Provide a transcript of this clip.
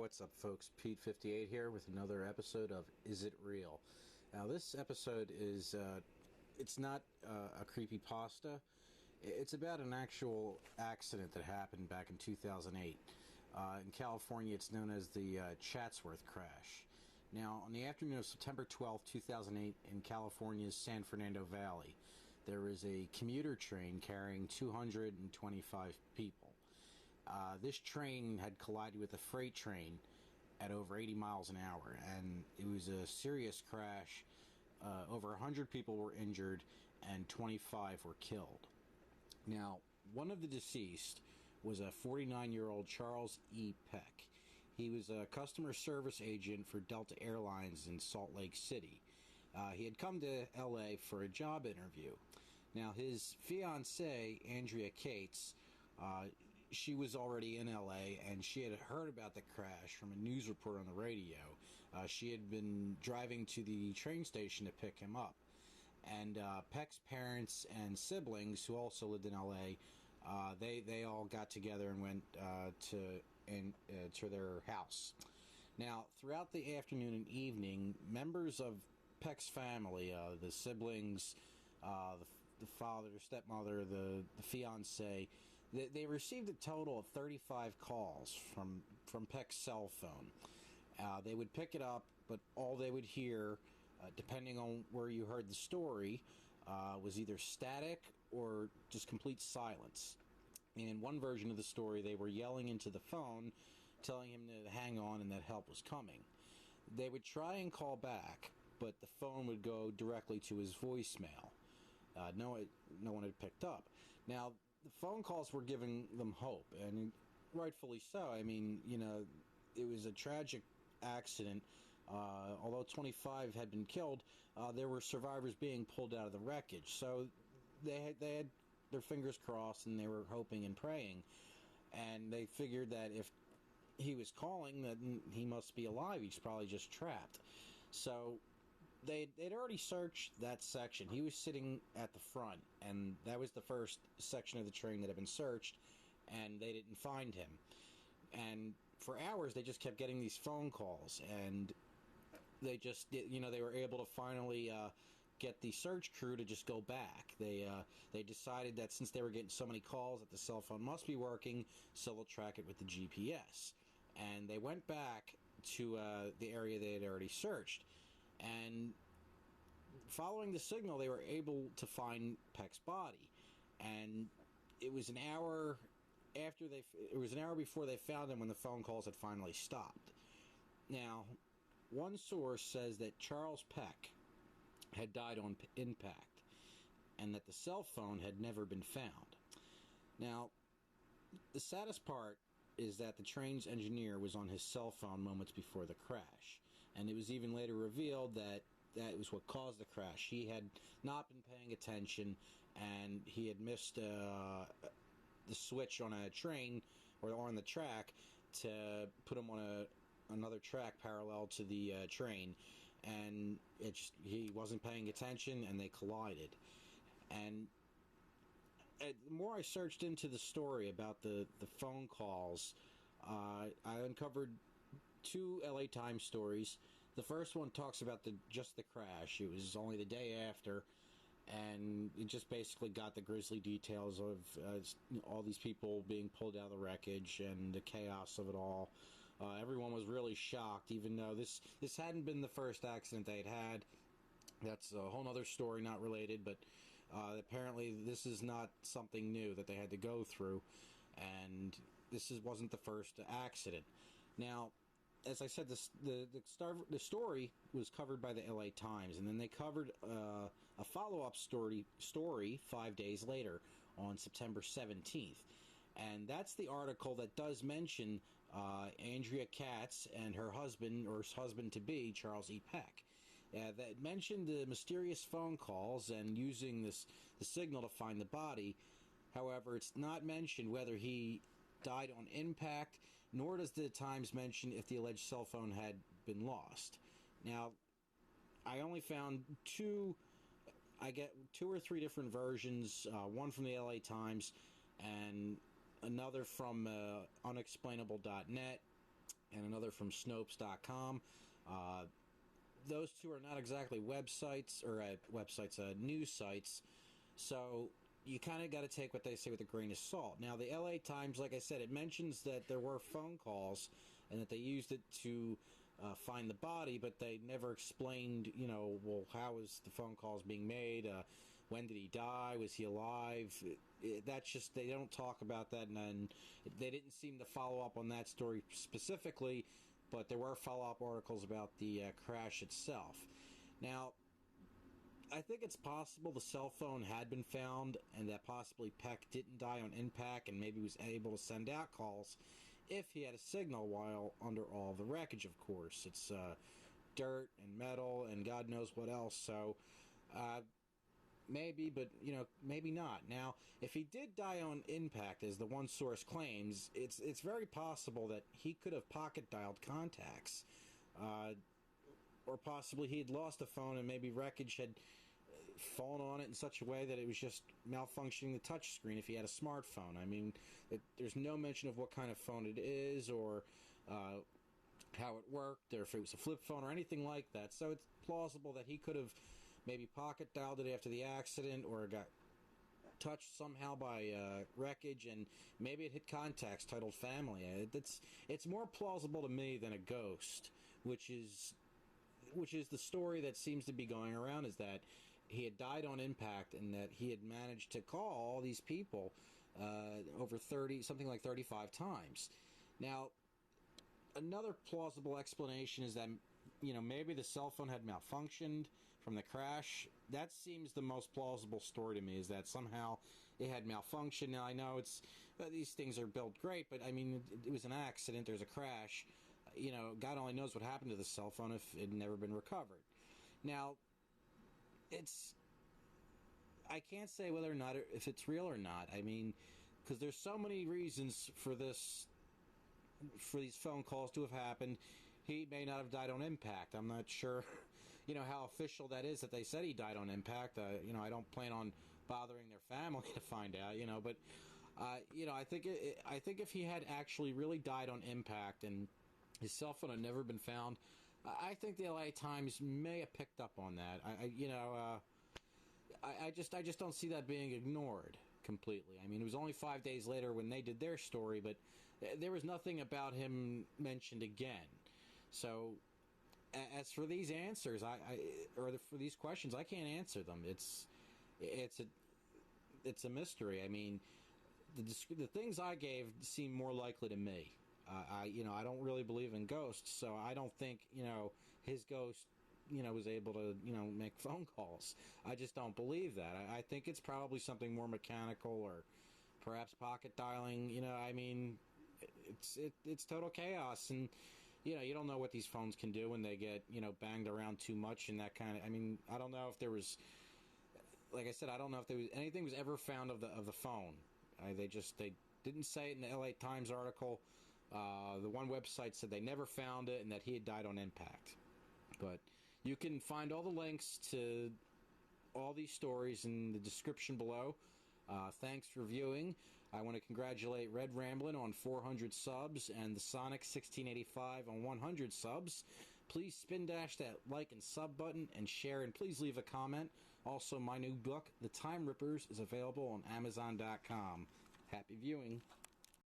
what's up, folks? Pete58 here with another episode of Is It Real? Now, this episode is, it's not a creepypasta. It's about an actual accident that happened back in 2008. In California, it's known as the Chatsworth crash. Now, on the afternoon of September 12, 2008, in California's San Fernando Valley, there was a commuter train carrying 225 people. This train had collided with a freight train at over 80 miles an hour, and it was a serious crash. Over 100 people were injured, and 25 were killed. Now, one of the deceased was a 49-year-old Charles E. Peck. He was a customer service agent for Delta Airlines in Salt Lake City. He had come to L.A. for a job interview. Now, his fiancée, Andrea Cates, she was already in L.A., and she had heard about the crash from a news report on the radio. She had been driving to the train station to pick him up. And Peck's parents and siblings, who also lived in L.A., they all got together and went to their house. Now, throughout the afternoon and evening, members of Peck's family, the siblings, the father, the stepmother, the fiancé, they received a total of 35 calls from Peck's cell phone. They would pick it up, but all they would hear, depending on where you heard the story, was either static or just complete silence. In one version of the story, they were yelling into the phone, telling him to hang on and that help was coming. They would try and call back, but the phone would go directly to his voicemail. No one had picked up. Now, the phone calls were giving them hope, and rightfully so. I mean, it was a tragic accident. Although 25 had been killed, there were survivors being pulled out of the wreckage. So they had their fingers crossed, and they were hoping and praying. And they figured that if he was calling, that he must be alive. He's probably just trapped. So they'd already searched that section. He was sitting at the front, and that was the first section of the train that had been searched, and they didn't find him. And for hours, they just kept getting these phone calls, and they just, they were able to finally get the search crew to just go back. They decided that since they were getting so many calls that the cell phone must be working, so they'll track it with the GPS. And they went back to the area they had already searched. And following the signal, they were able to find Peck's body. And it was an hour before they found him when the phone calls had finally stopped. Now, one source says that Charles Peck had died on impact, and that the cell phone had never been found. Now, the saddest part is that the train's engineer was on his cell phone moments before the crash, and it was even later revealed that that was what caused the crash. He had not been paying attention, and he had missed the switch on a train or on the track to put him on another track parallel to the train, and he wasn't paying attention, and they collided. And the more I searched into the story about the phone calls, I uncovered two LA Times stories. The first one talks about just the crash. It was only the day after, and it just basically got the grisly details of all these people being pulled out of the wreckage and the chaos of it all. Everyone was really shocked, even though this hadn't been the first accident they had. That's a whole other story, not related, but apparently this is not something new that they had to go through, and this wasn't the first accident. Now, as I said, the story was covered by the LA Times, and then they covered a follow-up story 5 days later on September 17th. And that's the article that does mention Andrea Katz and her husband, or husband-to-be, Charles E. Peck. That mentioned the mysterious phone calls and using the signal to find the body. However, it's not mentioned whether he died on impact, nor does the Times mention if the alleged cell phone had been lost. Now, I only found I get two or three different versions, one from the LA Times and another from unexplainable.net, and another from snopes.com. Those two are not exactly websites, or news sites, so you kind of got to take what they say with a grain of salt. Now, the LA Times, like I said, it mentions that there were phone calls and that they used it to find the body, but they never explained, well, how was the phone calls being made? When did he die? Was he alive? That's just, they don't talk about that, and they didn't seem to follow up on that story specifically, but there were follow-up articles about the crash itself. Now, I think it's possible the cell phone had been found and that possibly Peck didn't die on impact and maybe was able to send out calls if he had a signal while under all the wreckage, of course. It's dirt and metal and God knows what else, so maybe, but maybe not. Now, if he did die on impact, as the one source claims, it's very possible that he could have pocket dialed contacts, or possibly he had lost a phone and maybe wreckage had fallen on it in such a way that it was just malfunctioning the touch screen if he had a smartphone. I mean, there's no mention of what kind of phone it is, or how it worked, or if it was a flip phone or anything like that. So it's plausible that he could have maybe pocket dialed it after the accident, or got touched somehow by wreckage, and maybe it hit contacts titled family. It's more plausible to me than a ghost, which is the story that seems to be going around, is that he had died on impact and that he had managed to call all these people over 35 times. Now, another plausible explanation is that maybe the cell phone had malfunctioned from the crash. That seems the most plausible story to me, is that somehow it had malfunctioned. Now, I know these things are built great, but I mean, it was an accident, there's a crash. God only knows what happened to the cell phone if it had never been recovered. Now, I can't say whether or not if it's real or not. I mean, because there's so many reasons for these phone calls to have happened. He may not have died on impact. I'm not sure, how official that is, that they said he died on impact. I don't plan on bothering their family to find out, but I think if he had actually really died on impact and his cell phone had never been found, I think the LA Times may have picked up on that. I just don't see that being ignored completely. I mean, it was only 5 days later when they did their story, but there was nothing about him mentioned again. So, as for these answers, for these questions, I can't answer them. It's a mystery. I mean, the things I gave seem more likely to me. I don't really believe in ghosts, so I don't think, his ghost, was able to, make phone calls. I just don't believe that. I think it's probably something more mechanical, or perhaps pocket dialing. I mean, it's total chaos, and you don't know what these phones can do when they get, banged around too much and that kind of. I mean, I don't know if there was, like I said, I don't know if there was anything was ever found of the phone. They didn't say it in the LA Times article. The one website said they never found it and that he had died on impact. But you can find all the links to all these stories in the description below. Thanks for viewing. I want to congratulate Red Ramblin' on 400 subs and the Sonic 1685 on 100 subs. Please spin dash that like and sub button and share, and please leave a comment. Also, my new book, The Time Rippers, is available on Amazon.com. Happy viewing.